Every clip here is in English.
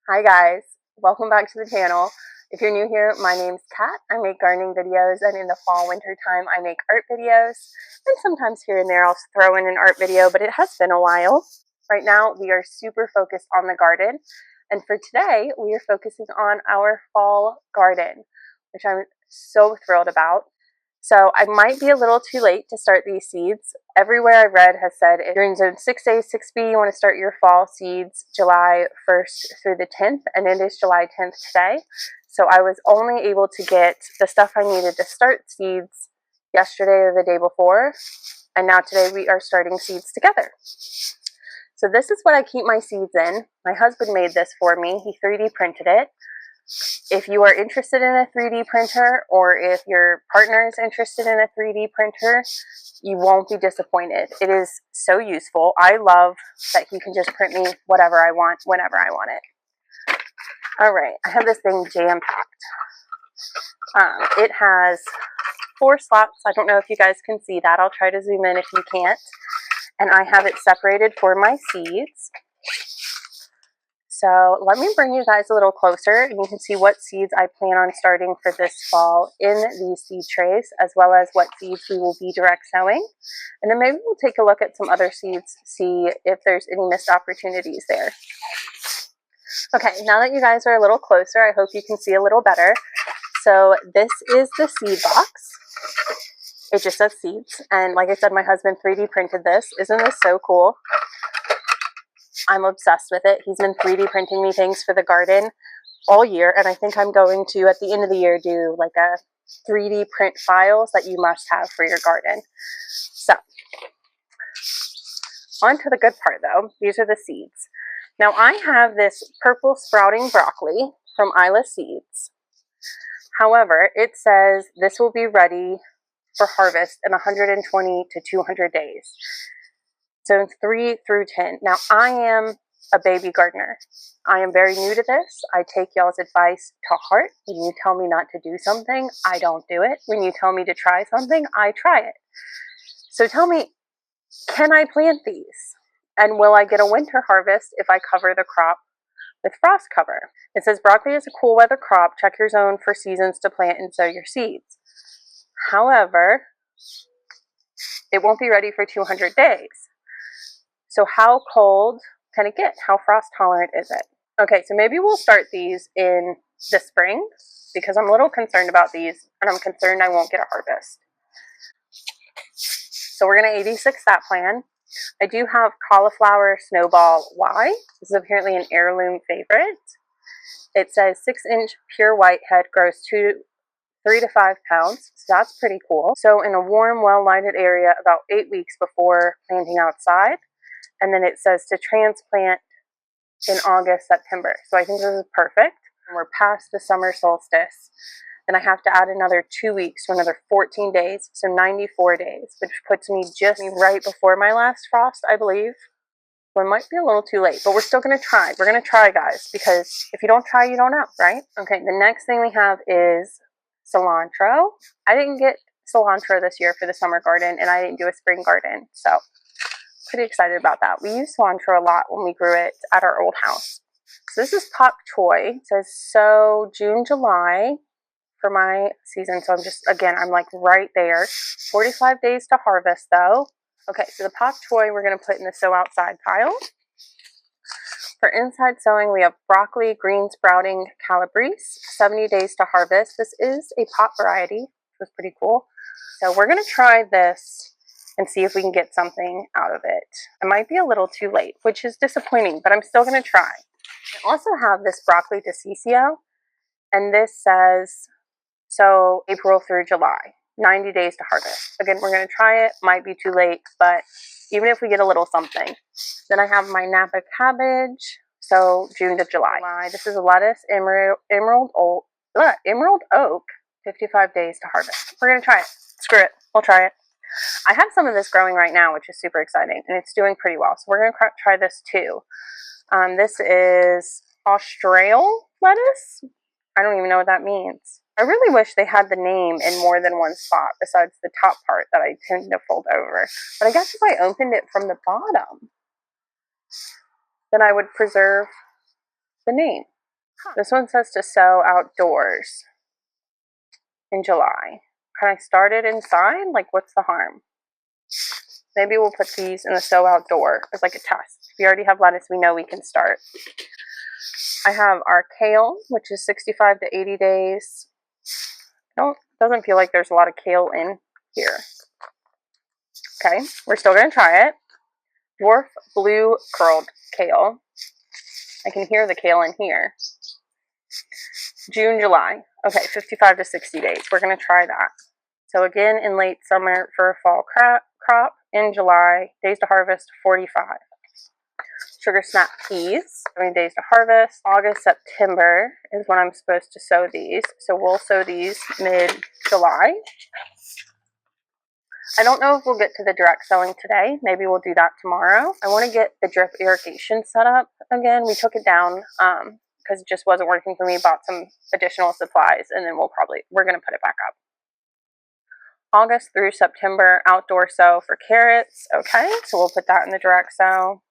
Hi guys, welcome back to the channel. If you're new here, my name's Kat. I make gardening videos, and in the fall winter time I make art videos, and sometimes here and there I'll throw in an art video, but it has been a while. Right now we are super focused on the garden, and for today we are focusing on our fall garden, which I'm so thrilled about. So I might be a little too late to start these seeds. Everywhere I've read has said if you're in zone 6A, 6B, you want to start your fall seeds July 1st through the 10th, and it is July 10th today. So I was only able to get the stuff I needed to start seeds yesterday or the day before, and now today we are starting seeds together. So this is what I keep my seeds in. My husband made this for me. He 3D printed it. If you are interested in a 3D printer, or if your partner is interested in a 3D printer, you won't be disappointed. It is so useful. I love that he can just print me whatever I want, whenever I want it. All right, I have this thing jam-packed. It has 4 slots. I don't know if you guys can see that. I'll try to zoom in if you can't. And I have it separated for my seeds. So let me bring you guys a little closer, and you can see what seeds I plan on starting for this fall in these seed trays, as well as what seeds we will be direct sowing. And then maybe we'll take a look at some other seeds, see if there's any missed opportunities there. Okay, now that you guys are a little closer, I hope you can see a little better. So this is the seed box. It just says seeds. And like I said, my husband 3D printed this. Isn't this so cool? I'm obsessed with it. He's been 3D printing me things for the garden all year, and I think I'm going to, at the end of the year, do like a 3D print files that you must have for your garden. So, on to the good part though. These are the seeds. Now I have this purple sprouting broccoli from Isla Seeds. However, it says this will be ready for harvest in 120 to 200 days. Zone 3 through 10. Now, I am a baby gardener. I am very new to this. I take y'all's advice to heart. When you tell me not to do something, I don't do it. When you tell me to try something, I try it. So tell me, can I plant these? And will I get a winter harvest if I cover the crop with frost cover? It says broccoli is a cool weather crop. Check your zone for seasons to plant and sow your seeds. However, it won't be ready for 200 days. So how cold can it get? How frost tolerant is it? Okay, so maybe we'll start these in the spring, because I'm a little concerned about these, and I'm concerned I won't get a harvest. So we're going to 86 that plan. I do have cauliflower snowball Y. This is apparently an heirloom favorite. It says 6-inch pure white head grows 3 to 5 pounds, so that's pretty cool. So in a warm, well-lighted area about 8 weeks before planting outside. And then it says to transplant in August, September. So I think this is perfect. We're past the summer solstice. Then I have to add another 2 weeks, so another 14 days, so 94 days, which puts me just right before my last frost, I believe. So it might be a little too late, but we're still going to try. We're going to try, guys, because if you don't try, you don't know, right? Okay, the next thing we have is cilantro. I didn't get cilantro this year for the summer garden, and I didn't do a spring garden, so pretty excited about that. We used cilantro a lot when we grew it at our old house. So this is pop choy. It says so June, July for my season. So I'm just, again, I'm like right there. 45 days to harvest though. Okay, so the pop choy we're going to put in the sow outside pile. For inside sowing, we have broccoli, green sprouting calabrese, 70 days to harvest. This is a pot variety, which was pretty cool. So we're going to try this and see if we can get something out of it. I might be a little too late, which is disappointing, but I'm still going to try. I also have this broccoli DeCiccio, and this says, so April through July, 90 days to harvest. Again, we're going to try it. Might be too late, but even if we get a little something. Then I have my Napa cabbage, so June to July. This is a lettuce, emerald oak, 55 days to harvest. We're going to try it. Screw it. We'll try it. I have some of this growing right now, which is super exciting, and it's doing pretty well. So we're going to try this too. This is Australian lettuce. I don't even know what that means. I really wish they had the name in more than one spot besides the top part that I tend to fold over. But I guess if I opened it from the bottom, then I would preserve the name. This one says to sow outdoors in July. Can I start it inside? Like, what's the harm? Maybe we'll put these in the sow outdoor as like a test. If we already have lettuce, we know we can start. I have our kale, which is 65 to 80 days. Doesn't feel like there's a lot of kale in here. Okay, we're still going to try it. Dwarf blue curled kale. I can hear the kale in here. June, July. Okay, 55 to 60 days. We're going to try that. So again, in late summer for a fall crop. In July, days to harvest, 45. Sugar snap peas, 70 days to harvest. August, September is when I'm supposed to sow these. So we'll sow these mid-July. I don't know if we'll get to the direct sowing today. Maybe we'll do that tomorrow. I want to get the drip irrigation set up again. We took it down because it just wasn't working for me. Bought some additional supplies, and then we're going to put it back up. August through September, outdoor sow for carrots. Okay, so we'll put that in the direct sow.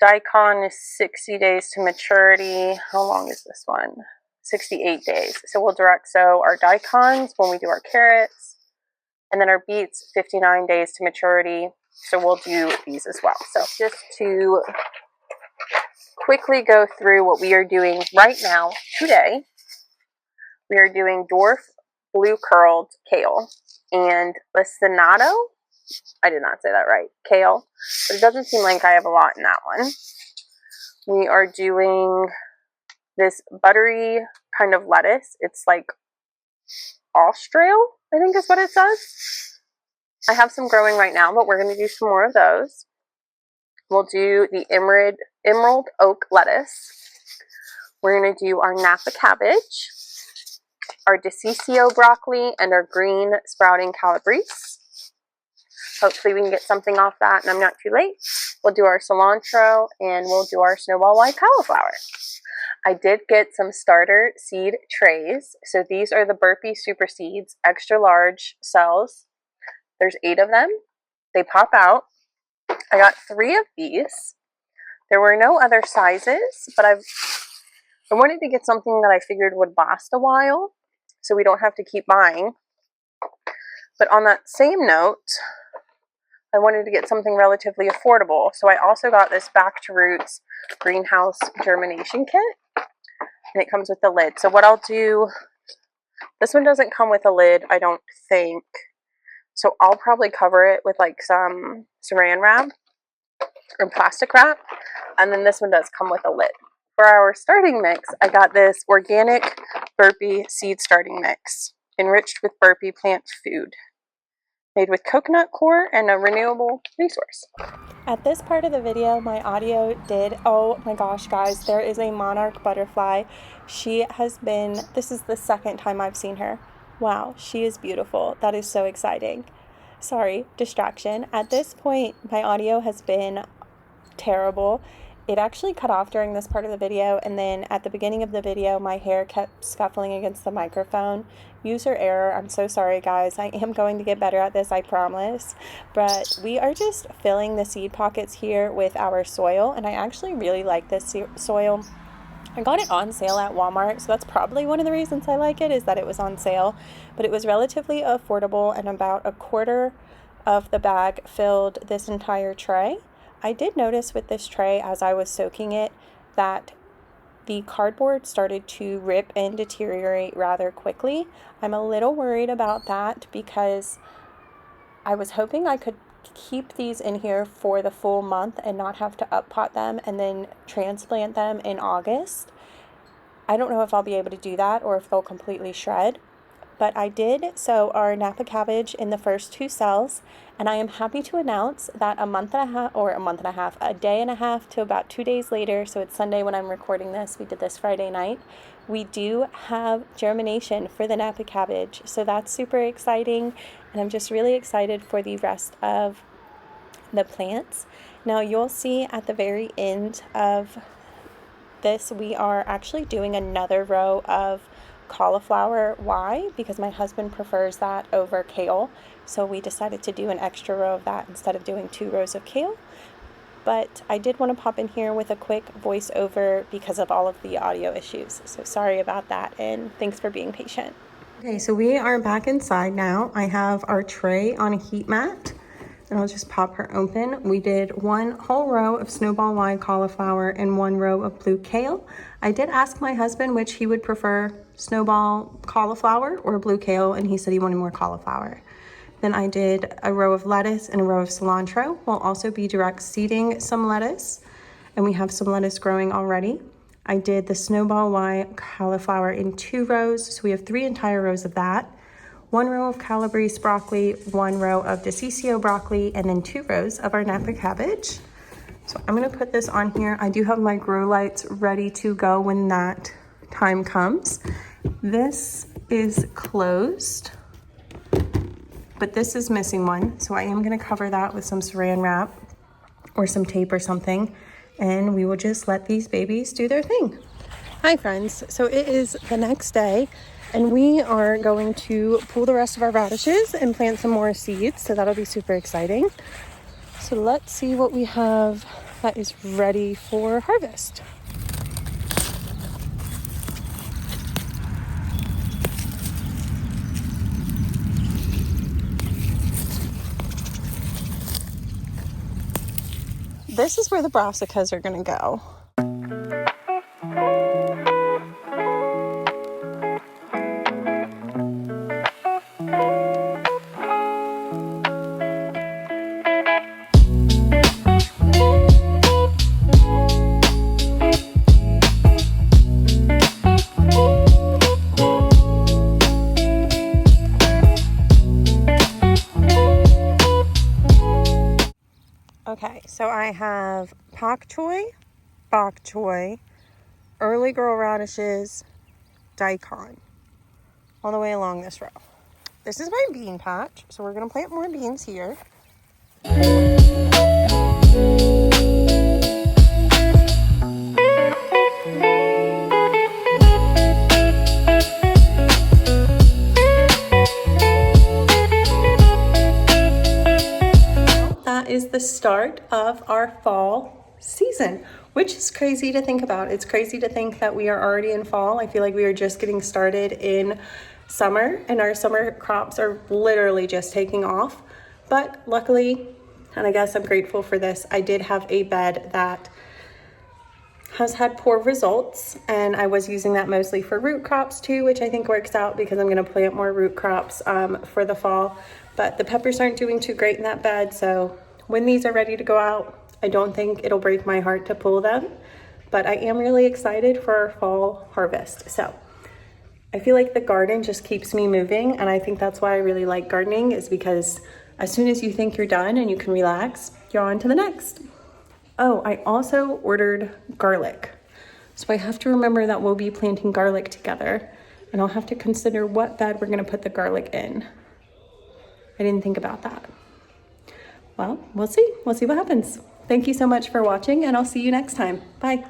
Daikon is 60 days to maturity. How long is this one? 68 days. So we'll direct sow our daikons when we do our carrots. And then our beets, 59 days to maturity. So we'll do these as well. So just to quickly go through what we are doing right now, today, we are doing dwarf blue curled kale and lacinato. I did not say that right. Kale. But it doesn't seem like I have a lot in that one. We are doing this buttery kind of lettuce. It's like Australia, I think is what it says. I have some growing right now, but we're going to do some more of those. We'll do the emerald oak lettuce. We're going to do our Napa cabbage, our DeCiccio broccoli, and our green sprouting calabrese. Hopefully we can get something off that and I'm not too late. We'll do our cilantro and we'll do our snowball white cauliflower. I did get some starter seed trays. So these are the Burpee Super Seeds, extra large cells. There's 8 of them. They pop out. I got 3 of these. There were no other sizes, but I wanted to get something that I figured would last a while so we don't have to keep buying. But on that same note, I wanted to get something relatively affordable. So I also got this Back to Roots greenhouse germination kit. And it comes with the lid. So what I'll do, this one doesn't come with a lid, I don't think. So I'll probably cover it with like some saran wrap or plastic wrap. And then this one does come with a lid. For our starting mix, I got this organic Burpee seed starting mix, enriched with Burpee plant food, made with coconut coir and a renewable resource. At this part of the video, my audio did, oh my gosh, guys, there is a monarch butterfly. This is the second time I've seen her. Wow, she is beautiful. That is so exciting. Sorry, distraction. At this point, my audio has been terrible. It actually cut off during this part of the video, and then at the beginning of the video, my hair kept scuffling against the microphone. User error. I'm so sorry, guys. I am going to get better at this, I promise. But we are just filling the seed pockets here with our soil, and I actually really like this soil. I got it on sale at Walmart, so that's probably one of the reasons I like it, is that it was on sale. But it was relatively affordable, and about a quarter of the bag filled this entire tray. I did notice with this tray, as I was soaking it, that the cardboard started to rip and deteriorate rather quickly. I'm a little worried about that because I was hoping I could keep these in here for the full month and not have to uppot them and then transplant them in August. I don't know if I'll be able to do that or if they'll completely shred. But I did sow our Napa cabbage in the first 2 cells, and I am happy to announce that a day and a half to about 2 days later, so it's Sunday when I'm recording this, we did this Friday night, we do have germination for the Napa cabbage. So that's super exciting, and I'm just really excited for the rest of the plants. Now you'll see at the very end of this, we are actually doing another row of cauliflower. Why? Because my husband prefers that over kale, so we decided to do an extra row of that instead of doing 2 rows of kale. but I did want to pop in here with a quick voiceover because of all of the audio issues. So sorry about that, and thanks for being patient. Okay, so we are back inside now. I have our tray on a heat mat, and I'll just pop her open. We did one whole row of snowball wide cauliflower and one row of blue kale. I did ask my husband which he would prefer, snowball cauliflower or blue kale, and he said he wanted more cauliflower. Then I did a row of lettuce and a row of cilantro. We'll also be direct seeding some lettuce, and we have some lettuce growing already. I did the snowball wide cauliflower in 2 rows, so we have 3 entire rows of that. 1 row of calabrese broccoli, 1 row of DeCiccio broccoli, and then 2 rows of our Napa cabbage. So I'm gonna put this on here. I do have my grow lights ready to go when that time comes. This is closed, but this is missing one. So I am gonna cover that with some saran wrap or some tape or something, and we will just let these babies do their thing. Hi friends, so it is the next day, and we are going to pull the rest of our radishes and plant some more seeds, so that'll be super exciting. So let's see what we have that is ready for harvest. This is where the brassicas are gonna go. Okay, so I have pak choi, bok choy, early girl radishes, daikon, all the way along this row. This is my bean patch, so we're gonna plant more beans here. Is the start of our fall season, which is crazy to think about. It's crazy to think that we are already in fall. I feel like we are just getting started in summer, and our summer crops are literally just taking off. But luckily, and I guess I'm grateful for this, I did have a bed that has had poor results, and I was using that mostly for root crops too, which I think works out because I'm going to plant more root crops for the fall. But the peppers aren't doing too great in that bed, so when these are ready to go out, I don't think it'll break my heart to pull them, but I am really excited for our fall harvest. So I feel like the garden just keeps me moving, and I think that's why I really like gardening, is because as soon as you think you're done and you can relax, you're on to the next. Oh, I also ordered garlic. So I have to remember that we'll be planting garlic together, and I'll have to consider what bed we're gonna put the garlic in. I didn't think about that. Well, we'll see. We'll see what happens. Thank you so much for watching, and I'll see you next time. Bye.